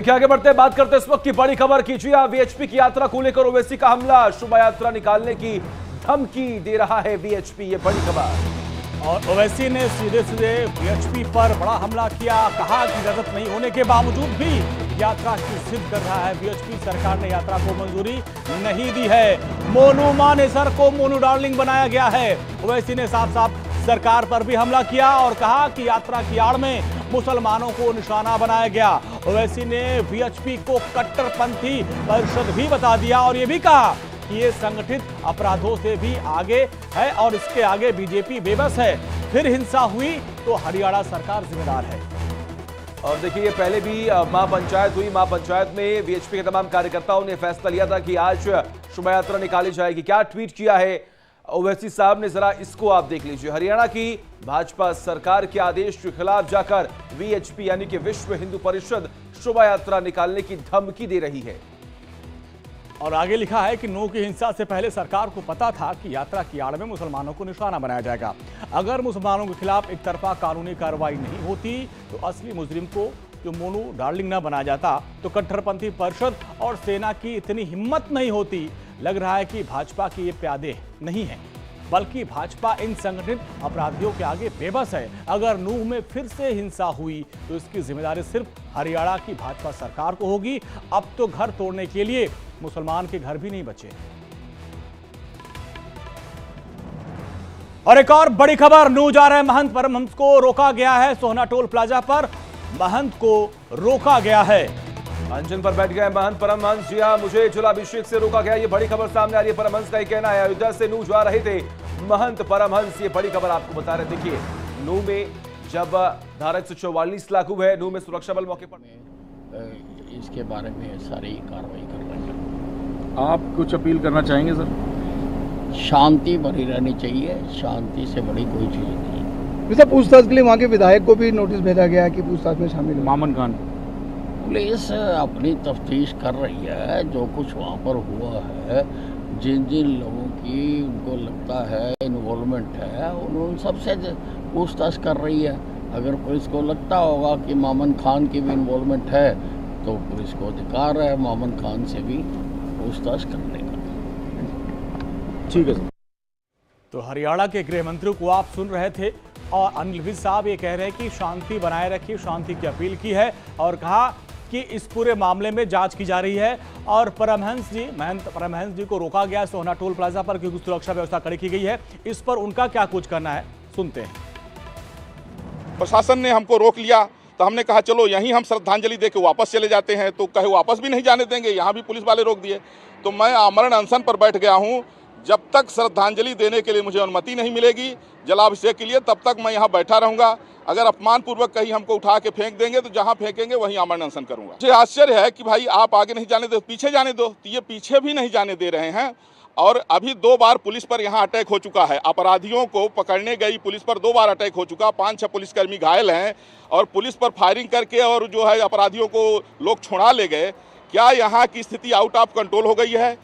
क्या आगे बढ़ते बात करते इस वक्त की बड़ी खबर कीजिए। वीएचपी की यात्रा को लेकर ओवैसी का हमला, शोभा यात्रा निकालने की धमकी दे रहा है वीएचपी, ये बड़ी खबर। और ओवैसी ने सीधे सीधे वीएचपी पर बड़ा हमला किया, कहा कि इजाजत नहीं होने के बावजूद भी यात्रा की जिद कर रहा है वीएचपी। सरकार ने यात्रा को मंजूरी नहीं दी है। मोनू मानेसर को मोनू डार्लिंग बनाया गया है। ओवैसी ने साफ साफ सरकार पर भी हमला किया और कहा कि यात्रा की आड़ में मुसलमानों को निशाना बनाया गया। ओवैसी ने वीएचपी को कट्टरपंथी परिषद भी बता दिया और यह भी कहा कि ये संगठित अपराधों से भी आगे है और इसके आगे बीजेपी बेबस है। फिर हिंसा हुई तो हरियाणा सरकार जिम्मेदार है। और देखिए, ये पहले भी महापंचायत हुई। महापंचायत में वीएचपी के तमाम कार्यकर्ताओं ने फैसला लिया था कि आज शोभा यात्रा निकाली जाएगी। क्या ट्वीट किया है ओवैसी साहब ने, जरा इसको आप देख लीजिए। हरियाणा की भाजपा सरकार के आदेश के खिलाफ जाकर वीएचपी यानी कि विश्व हिंदू परिषद शोभा यात्रा निकालने की धमकी दे रही है। और आगे लिखा है कि नू की हिंसा से पहले सरकार को पता था कि यात्रा की आड़ में मुसलमानों को निशाना बनाया जाएगा। अगर मुसलमानों के खिलाफ एक तरफा कानूनी कार्रवाई नहीं होती तो असली मुजरिम को जो मोनू डार्लिंग न बनाया जाता तो कट्टरपंथी परिषद और सेना की इतनी हिम्मत नहीं होती। लग रहा है कि भाजपा के ये प्यादे नहीं है, बल्कि भाजपा इन संगठित अपराधियों के आगे बेबस है। अगर नूह में फिर से हिंसा हुई तो इसकी जिम्मेदारी सिर्फ हरियाणा की भाजपा सरकार को होगी। अब तो घर तोड़ने के लिए मुसलमान के घर भी नहीं बचे। और एक और बड़ी खबर, नूह जा रहे महंत परमहंस को रोका गया है। सोहना टोल प्लाजा पर महंत को रोका गया है। अनशन पर बैठ गए महंत परमहंस। जी हां, मुझे जलाभिषेक से रोका गया, ये बड़ी खबर सामने आ रही है। परमहंस का ये कहना है अयोध्या से नूह जा रहे थे महंत परमहंस, ये बड़ी खबर आपको बता रहे। देखिए, नूह में जब धारा 144 लागू है, नूह में सुरक्षा बल मौके पर इसके बारे में सारी कार्रवाई कर रहे हैं। आप कुछ अपील करना चाहेंगे सर? शांति बनी रहनी चाहिए, शांति से बड़ी कोई चीज नहीं है। सर, पूछताछ के लिए वहाँ के विधायक को भी नोटिस भेजा गया है कि पूछताछ में शामिल है। मामन खान पुलिस अपनी तफ्तीश कर रही है। जो कुछ वहाँ पर हुआ है, जिन जिन लोगों की उनको लगता है इन्वॉल्वमेंट है, उन सबसे पूछताछ कर रही है। अगर पुलिस को लगता होगा कि मामन खान की भी इन्वॉल्वमेंट है तो पुलिस को अधिकार है मामन खान से भी पूछताछ करने का। ठीक है सर। तो हरियाणा के गृह मंत्री को आप सुन रहे थे और अनिल विज साहब ये कह रहे हैं कि शांति बनाए रखिए, शांति की अपील की है और कहा कि इस पूरे मामले में जांच की जा रही है। और परमहंस जी, महंत परमहंस जी को रोका गया सोहना टोल प्लाजा पर क्योंकि सुरक्षा व्यवस्था कड़ी की गई है। इस पर उनका क्या कुछ करना है, सुनते हैं। प्रशासन ने हमको रोक लिया तो हमने कहा चलो यहीं हम श्रद्धांजलि देके वापस चले जाते हैं, तो कहे वापस भी नहीं जाने देंगे, यहाँ भी पुलिस वाले रोक दिए। तो मैं आमरण अनशन पर बैठ गया हूँ। जब तक श्रद्धांजलि देने के लिए मुझे अनुमति नहीं मिलेगी जलाभिषेक के लिए, तब तक मैं यहाँ बैठा रहूँगा। अगर अपमानपूर्वक कहीं हमको उठा के फेंक देंगे तो जहाँ फेंकेंगे वहीं आमरण अनशन करूँगा। मुझे आश्चर्य है कि भाई आप आगे नहीं जाने दो, पीछे जाने दो, तो ये पीछे भी नहीं जाने दे रहे हैं। और अभी 2 बार पुलिस पर यहाँ अटैक हो चुका है। अपराधियों को पकड़ने गई पुलिस पर 2 बार अटैक हो चुका, 5-6 पुलिसकर्मी घायल हैं और पुलिस पर फायरिंग करके और जो है अपराधियों को लोग छुड़ा ले गए। क्या यहाँ की स्थिति आउट ऑफ कंट्रोल हो गई है?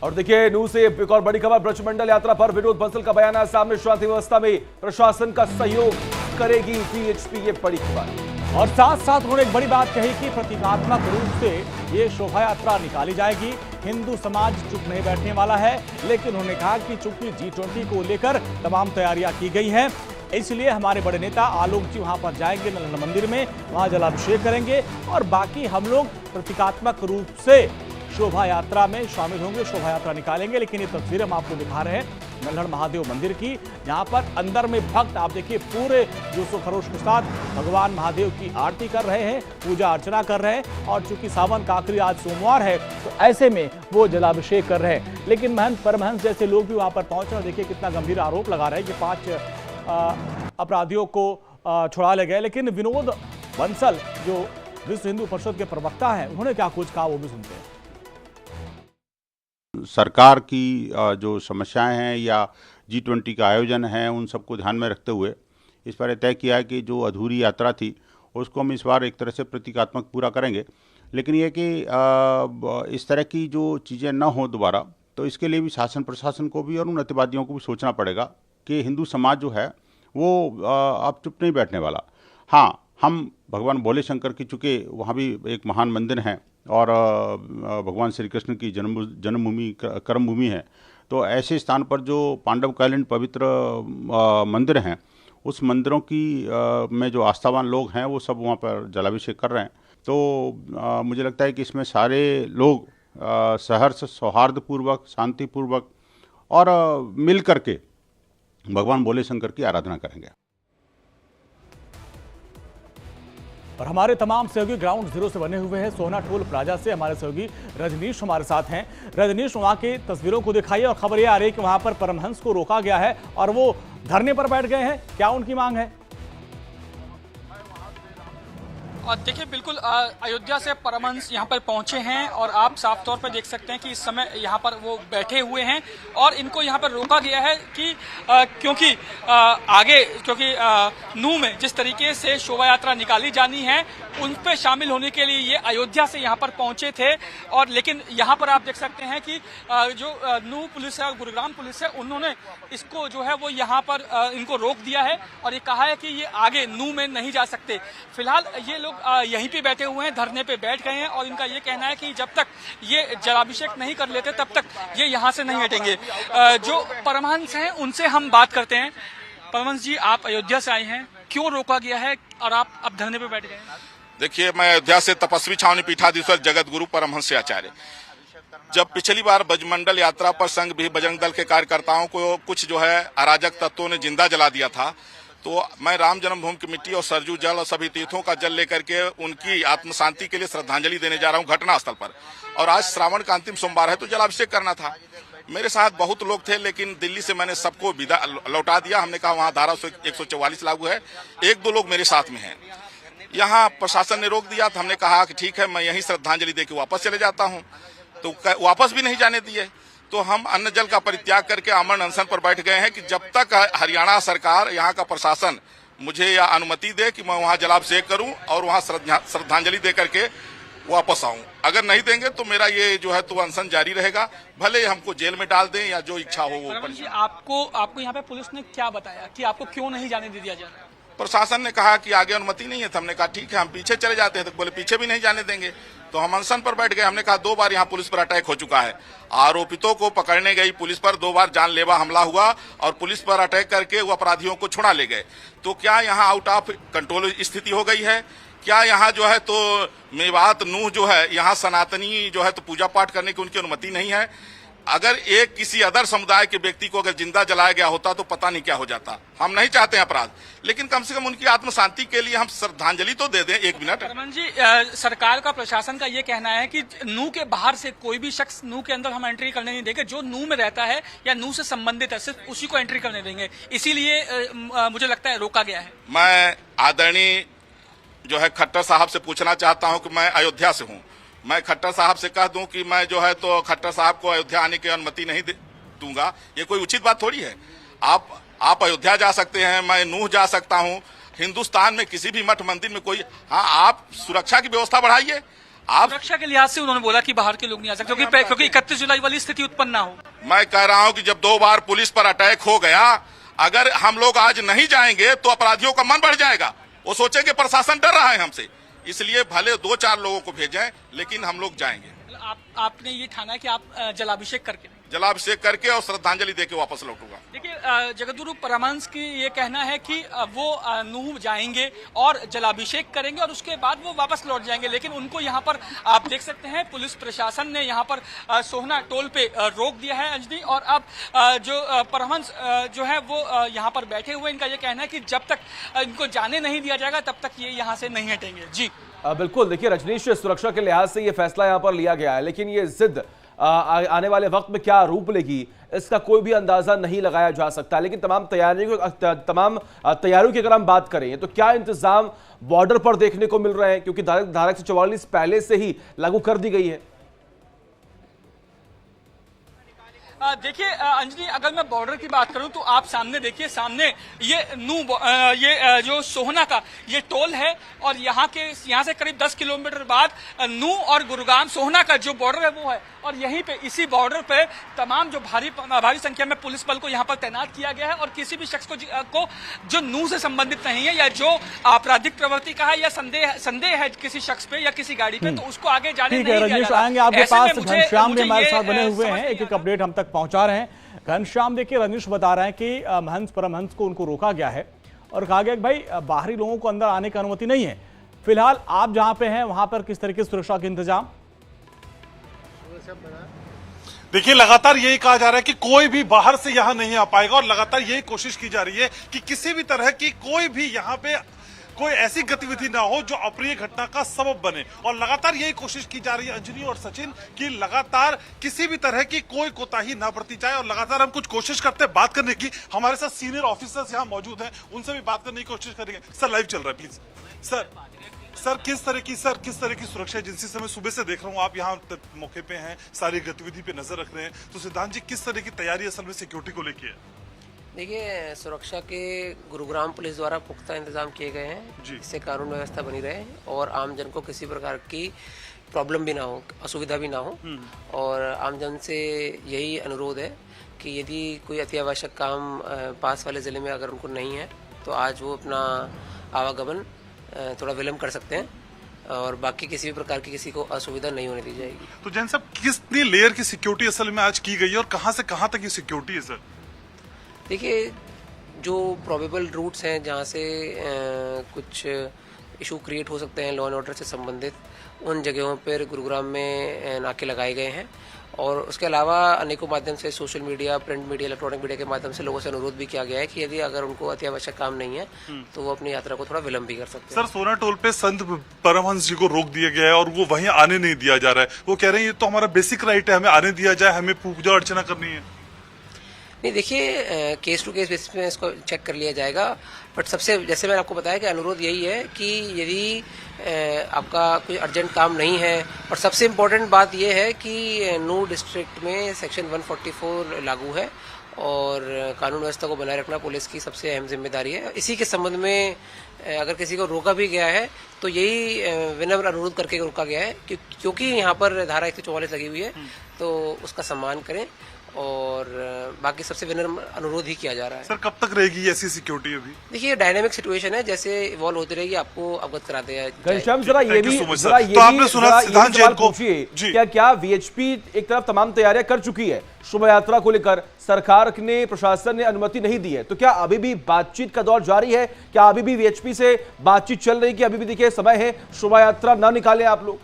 और देखिए, नूह से एक और बड़ी खबर, ब्रजमंडल यात्रा पर विनोद बंसल का बयान है सामने। शांति व्यवस्था में प्रशासन का सहयोग करेगी वीएचपी, ये बड़ी खबर। और साथ साथ उन्होंने एक बड़ी बात कही कि प्रतीकात्मक रूप से ये शोभा यात्रा निकाली जाएगी। हिंदू समाज चुप नहीं बैठने वाला है, लेकिन उन्होंने कहा कि चूंकि G20 को लेकर तमाम तैयारियां की गई हैं, इसलिए हमारे बड़े नेता आलोक जी वहां पर जाएंगे नलहन मंदिर में, वहां जलाभिषेक करेंगे और बाकी हम लोग प्रतीकात्मक रूप से शोभा यात्रा में शामिल होंगे, शोभा यात्रा निकालेंगे। लेकिन ये तस्वीर हम आपको दिखा रहे हैं नल्हड़ महादेव मंदिर की, जहां पर अंदर में भक्त आप देखिए पूरे जोशो खरोश के साथ भगवान महादेव की आरती कर रहे हैं, पूजा अर्चना कर रहे हैं। और चूंकि सावन का आखिरी आज सोमवार है तो ऐसे में वो जलाभिषेक कर रहे हैं। लेकिन महंत परमहंस जैसे लोग भी वहां पर पहुंचे और देखिए कितना गंभीर आरोप लगा रहे हैं कि 5 अपराधियों को छुड़ा ले गए। लेकिन विनोद बंसल जो विश्व हिंदू परिषद के प्रवक्ता है, उन्होंने क्या कुछ कहा वो भी सुनते हैं। सरकार की जो समस्याएं हैं या G20 का आयोजन है, उन सबको ध्यान में रखते हुए इस पर तय किया है कि जो अधूरी यात्रा थी उसको हम इस बार एक तरह से प्रतीकात्मक पूरा करेंगे। लेकिन ये कि इस तरह की जो चीज़ें न हो दोबारा, तो इसके लिए भी शासन प्रशासन को भी और उन अतिवादियों को भी सोचना पड़ेगा कि हिंदू समाज जो है वो अब चुप नहीं बैठने वाला। हाँ, हम भगवान भोले शंकर की, चूँकि वहाँ भी एक महान मंदिर है और भगवान श्री कृष्ण की जन्मभूमि कर्मभूमि है, तो ऐसे स्थान पर जो पांडवकालीन पवित्र मंदिर हैं, उस मंदिरों की में जो आस्थावान लोग हैं वो सब वहाँ पर जलाभिषेक कर रहे हैं। तो मुझे लगता है कि इसमें सारे लोग सहर्ष, सौहार्दपूर्वक, शांतिपूर्वक और मिल करके भगवान भोले शंकर की आराधना करेंगे। और हमारे तमाम सहयोगी ग्राउंड जीरो से बने हुए हैं। सोना टोल प्लाजा से हमारे सहयोगी रजनीश हमारे साथ हैं। रजनीश, वहां की तस्वीरों को दिखाइए और खबर ये आ रही है कि वहां पर परमहंस को रोका गया है और वो धरने पर बैठ गए हैं। क्या उनकी मांग है? और देखिए, बिल्कुल अयोध्या से परमहंस यहाँ पर पहुंचे हैं और आप साफ तौर पर देख सकते हैं कि इस समय यहाँ पर वो बैठे हुए हैं और इनको यहाँ पर रोका गया है कि क्योंकि नूह में जिस तरीके से शोभा यात्रा निकाली जानी है उन पे शामिल होने के लिए ये अयोध्या से यहाँ पर पहुंचे थे। और लेकिन यहाँ पर आप देख सकते हैं कि जो नूह पुलिस है और गुरुग्राम पुलिस है, उन्होंने इसको जो है वो यहाँ पर इनको रोक दिया है और ये कहा है कि ये आगे नूह में नहीं जा सकते। फिलहाल ये लोग यहीं पे बैठे हुए हैं, धरने पे बैठ गए हैं और इनका ये कहना है कि जब तक ये जलाभिषेक नहीं कर लेते तब तक ये यहाँ से नहीं हटेंगे। जो परमहंस हैं उनसे हम बात करते हैं। परमहंस जी, आप अयोध्या से आए हैं, क्यों रोका गया है और आप अब धरने पे बैठ गए हैं? देखिए, मैं अयोध्या से तपस्वी छावनी पीठाधीश्वर जगत गुरु परमहंस आचार्य। जब पिछली बार बजमंडल यात्रा पर संघ भी बजरंग दल के कार्यकर्ताओं को कुछ जो है अराजक तत्वों ने जिंदा जला दिया था, तो मैं राम जन्मभूमि की मिट्टी और सरजू जल और सभी तीर्थों का जल लेकर के उनकी आत्म शांति के लिए श्रद्धांजलि देने जा रहा हूं घटनास्थल पर। और आज श्रावण का अंतिम सोमवार है तो जलाभिषेक करना था। मेरे साथ बहुत लोग थे, लेकिन दिल्ली से मैंने सबको विदा लौटा दिया। हमने कहा वहां धारा 144 लागू है, 1-2 लोग मेरे साथ में हैं। यहाँ प्रशासन ने रोक दिया, तो हमने कहा कि ठीक है, मैं यहीं श्रद्धांजलि देके वापस चले जाता हूँ। तो वापस भी नहीं जाने दिए, तो हम अन्न जल का परित्याग करके अमरण अनशन पर बैठ गए हैं कि जब तक हरियाणा सरकार, यहाँ का प्रशासन मुझे यह अनुमति दे कि मैं वहाँ जलाभिषेक करूँ और वहाँ श्रद्धांजलि दे करके वापस आऊँ। अगर नहीं देंगे तो मेरा ये जो है तो अनशन जारी रहेगा, भले ही हमको जेल में डाल दें या जो इच्छा हो वो। आपको यहाँ पे पुलिस ने क्या बताया कि आपको क्यों नहीं जाने दिया जा रहा है? प्रशासन ने कहा कि आगे अनुमति नहीं है, तो हमने कहा ठीक है, हम पीछे चले जाते हैं। तो बोले पीछे भी नहीं जाने देंगे, तो हम अनशन पर बैठ गए। हमने कहा 2 बार यहाँ पुलिस पर अटैक हो चुका है। आरोपितों को पकड़ने गई पुलिस पर 2 बार जानलेवा हमला हुआ और पुलिस पर अटैक करके वो अपराधियों को छुड़ा ले गए। तो क्या यहाँ आउट ऑफ कंट्रोल स्थिति हो गई है? क्या यहाँ जो है तो मेवात नूह जो है, यहाँ सनातनी जो है तो पूजा पाठ करने की उनकी अनुमति नहीं है? अगर एक किसी अदर समुदाय के व्यक्ति को अगर जिंदा जलाया गया होता तो पता नहीं क्या हो जाता। हम नहीं चाहते हैं अपराध, लेकिन कम से कम उनकी आत्म शांति के लिए हम श्रद्धांजलि तो दे दें। 1 मिनट। रमन जी, सरकार का, प्रशासन का ये कहना है कि नूह के बाहर से कोई भी शख्स नूह के अंदर हम एंट्री करने नहीं देंगे। जो नूह में रहता है या नूह से संबंधित है, सिर्फ उसी को एंट्री करने देंगे। इसीलिए मुझे लगता है रोका गया है। मैं आदरणीय जो है खट्टर साहब से पूछना चाहता हूँ कि मैं अयोध्या से हूँ, मैं खट्टर साहब से कह दूं कि मैं जो है तो खट्टर साहब को अयोध्या आने की अनुमति नहीं दूंगा, ये कोई उचित बात थोड़ी है। आप अयोध्या जा सकते हैं, मैं नूह जा सकता हूं। हिंदुस्तान में किसी भी मठ मंदिर में कोई, हाँ, आप सुरक्षा की व्यवस्था बढ़ाइए। आप सुरक्षा के लिहाज से उन्होंने बोला कि बाहर के लोग नहीं आ सकते क्योंकि 31 जुलाई वाली स्थिति उत्पन्न ना हो। मैं कह रहा हूं कि जब 2 बार पुलिस पर अटैक हो गया, अगर हम लोग आज नहीं जाएंगे तो अपराधियों का मन बढ़ जाएगा। वो सोचेंगे प्रशासन डर रहा है हमसे, इसलिए भले 2-4 लोगों को भेजें, लेकिन हम लोग जाएंगे। आपने ये ठाना कि आप जलाभिषेक करके और श्रद्धांजलि देके वापस लौटूंगा। देखिए, जगतगुरु परमहंस की ये कहना है कि वो नूह जाएंगे और जलाभिषेक करेंगे और उसके बाद वो वापस लौट जाएंगे। लेकिन उनको यहाँ पर आप देख सकते हैं, पुलिस प्रशासन ने यहाँ पर सोहना टोल पे रोक दिया है अंजनी। और अब जो परमहंस जो है वो यहाँ पर बैठे हुए, इनका ये कहना है कि जब तक इनको जाने नहीं दिया जाएगा तब तक ये यहाँ से नहीं हटेंगे। जी बिल्कुल, देखिए रजनीश, सुरक्षा के लिहाज से ये फैसला यहाँ पर लिया गया है, लेकिन ये जिद आने वाले वक्त में क्या रूप लेगी इसका कोई भी अंदाजा नहीं लगाया जा सकता। लेकिन तमाम तैयारियों की अगर हम बात करें तो क्या इंतजाम बॉर्डर पर देखने को मिल रहे हैं, क्योंकि धारा 144 पहले से ही लागू कर दी गई है। देखिए अंजलि, अगर मैं बॉर्डर की बात करूं तो आप सामने देखिए, सामने ये ये जो सोहना का ये टोल है और यहाँ से करीब 10 किलोमीटर बाद नू और गुरुग्राम सोहना का जो बॉर्डर है वो है। और यहीं पे इसी बॉर्डर पे तमाम जो भारी संख्या में पुलिस बल को यहाँ पर तैनात किया गया है और किसी भी शख्स को जो नू से संबंधित नहीं है या जो आपराधिक प्रवृत्ति का है या संदेह है किसी शख्स पे या किसी गाड़ी पे, तो उसको आगे जाने नहीं दिया जा रहा। रजनीश आएंगे आपके पास, घनश्याम भी हमारे साथ बने हुए हैं, एक अपडेट हम तक पहुंचा रहे हैं। घनश्याम, देखिए रजनीश बता रहे हैं कि महंत परमहंस को उनको रोका गया है और कहा गया कि भाई बाहरी लोगों को अंदर आने की अनुमति नहीं है। फिलहाल आप जहां पे हैं वहां पर किस तरीके से सुरक्षा के इंतजाम? देखिए, लगातार यही कहा जा रहा है कि कोई भी बाहर से यहां नहीं आ पाएगा और लगातार यही कोशिश की जा रही है कि किसी भी तरह की कोई भी यहां पे कोई ऐसी गतिविधि ना हो जो अप्रिय घटना का सबब बने। और लगातार यही कोशिश की जा रही है अंजलि और सचिन कि लगातार किसी भी तरह की कोई कोताही ना बरती जाए। और लगातार हम कुछ कोशिश करते हैं बात करने की, हमारे साथ सीनियर ऑफिसर्स यहाँ मौजूद हैं, उनसे भी बात करने की कोशिश करेंगे। सर, लाइव चल रहा है, प्लीज। सर किस तरह की सुरक्षा एजेंसी से मैं सुबह से देख रहा हूँ, आप यहाँ मौके पे हैं, सारी गतिविधि पे नजर रख रहे हैं, तो सिद्धांत जी किस तरह की तैयारी असल में सिक्योरिटी को लेके है? देखिए, सुरक्षा के गुरुग्राम पुलिस द्वारा पुख्ता इंतजाम किए गए हैं, इससे कानून व्यवस्था बनी रहे और आमजन को किसी प्रकार की प्रॉब्लम भी ना हो, असुविधा भी ना हो। और आमजन से यही अनुरोध है कि यदि कोई अति आवश्यक काम पास वाले ज़िले में अगर उनको नहीं है तो आज वो अपना आवागमन थोड़ा विलम्ब कर सकते हैं और बाकी किसी भी प्रकार की किसी को असुविधा नहीं होने दी जाएगी। तो जैन साहब, कितनी लेयर की सिक्योरिटी असल में आज की गई है और कहां से कहां तक ये सिक्योरिटी है सर? देखिए, जो प्रोबेबल रूट्स हैं जहां से कुछ इशू क्रिएट हो सकते हैं लॉ एंड ऑर्डर से संबंधित, उन जगहों पर गुरुग्राम में नाके लगाए गए हैं। और उसके अलावा अनेकों माध्यम से social media, print media, electronic media के माध्यम से लोगों से अनुरोध भी किया गया है कि यदि अगर उनको अति आवश्यक काम नहीं है तो वो अपनी यात्रा को थोड़ा विलंब भी कर सकते हैं। सर, सोना टोल पे संत परमहंस जी को रोक दिया गया है और वो वहीं आने नहीं दिया जा रहा है। वो कह रहे हैं ये तो हमारा बेसिक राइट है, हमें आने दिया जाए, हमें पूजा अर्चना करनी है। नहीं, देखिए, केस टू केस बेसिस में इसको चेक कर लिया जाएगा। बट सबसे, जैसे मैंने आपको बताया कि अनुरोध यही है कि यदि आपका कोई अर्जेंट काम नहीं है, और सबसे इम्पोर्टेंट बात यह है कि नू डिस्ट्रिक्ट में सेक्शन 144 लागू है और कानून व्यवस्था को बनाए रखना पुलिस की सबसे अहम जिम्मेदारी है। इसी के संबंध में अगर किसी को रोका भी गया है तो यही विनम्र अनुरोध करके रोका गया है क्योंकि यहाँ पर धारा 144 लगी हुई है, तो उसका सम्मान करें और बाकी सबसे विनम्र अनुरोध ही किया जा रहा है। सर, कब तक रहेगी ऐसी सिक्योरिटी? अभी देखिए, डायनामिक सिचुएशन है, जैसे इवॉल्व होती रहेगी आपको अवगत कराते हैं। घनश्याम, जरा ये भी तो आपने सुना सिद्धांत जैन को, क्या वीएचपी एक तरफ तमाम तैयारियां कर चुकी है शोभा यात्रा को लेकर, सरकार ने, प्रशासन ने अनुमति नहीं दी है, तो क्या अभी भी बातचीत का दौर जारी है? क्या अभी भी वीएचपी से बातचीत चल रही है कि अभी भी देखिए समय है, शोभा यात्रा न निकालें आप लोग?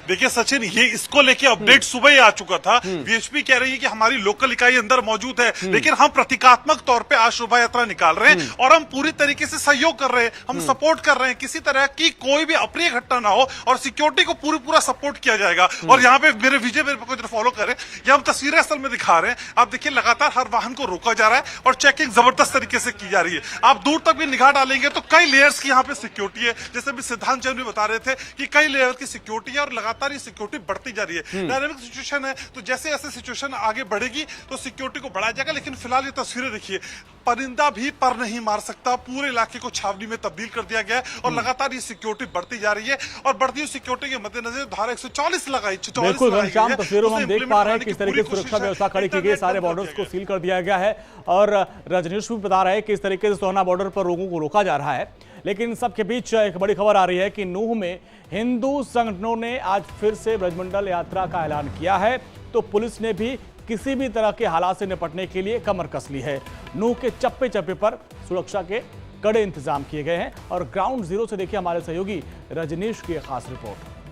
देखिए सचिन, ये इसको लेके अपडेट सुबह ही आ चुका था। वीएचपी कह रही है कि हमारी लोकल इकाई अंदर मौजूद है, लेकिन हम प्रतीकात्मक तौर पे आज शोभा यात्रा निकाल रहे हैं और हम पूरी तरीके से सहयोग कर रहे हैं, हम सपोर्ट कर रहे हैं, किसी तरह की कोई भी अप्रिय घटना ना हो और सिक्योरिटी को पूरा सपोर्ट किया जाएगा। और यहाँ पे मेरे विजय को जरा फॉलो करें, ये हम तस्वीरें असल में दिखा रहे हैं। आप देखिए, लगातार हर वाहन को रोका जा रहा है और चेकिंग जबरदस्त तरीके से की जा रही है। आप दूर तक भी निगाह डालेंगे तो कई लेयर्स की यहाँ पे सिक्योरिटी है, जैसे भी सिद्धांत जैन भी बता रहे थे कि कई लेयर की सिक्योरिटी है और लगातार ये सिक्योरिटी बढ़ती जा रही है। डायनामिक सिचुएशन है, तो जैसे जैसे सिचुएशन आगे बढ़ेगी तो सिक्योरिटी को बढ़ाया जाएगा। लेकिन फिलहाल ये तस्वीरें देखिए, परिंदा भी पर नहीं मार सकता, पूरे इलाके को छावनी में तब्दील कर दिया गया है और लगातार ये सिक्योरिटी बढ़ती जा रही है। और बढ़ती हुई सिक्योरिटी के मद्देनजर धारा 144 लगाई। बिल्कुल घनश्याम, तस्वीरों में हम देख पा रहे हैं किस तरीके से सुरक्षा व्यवस्था खड़ी की गई, सारे बॉर्डर्स को सील कर दिया गया है। और रजनीश भी बता रहे हैं कि इस तरीके से सोहना बॉर्डर पर लोगों को रोका जा रहा है। लेकिन इन सबके बीच एक बड़ी खबर आ रही है कि नूह में हिंदू संगठनों ने आज फिर से ब्रजमंडल यात्रा का ऐलान किया है, तो पुलिस ने भी किसी भी तरह के हालात से निपटने के लिए कमर कस ली है। नूह के चप्पे चप्पे पर सुरक्षा के कड़े इंतजाम किए गए हैं और ग्राउंड जीरो से देखिए हमारे सहयोगी रजनीश की खास रिपोर्ट।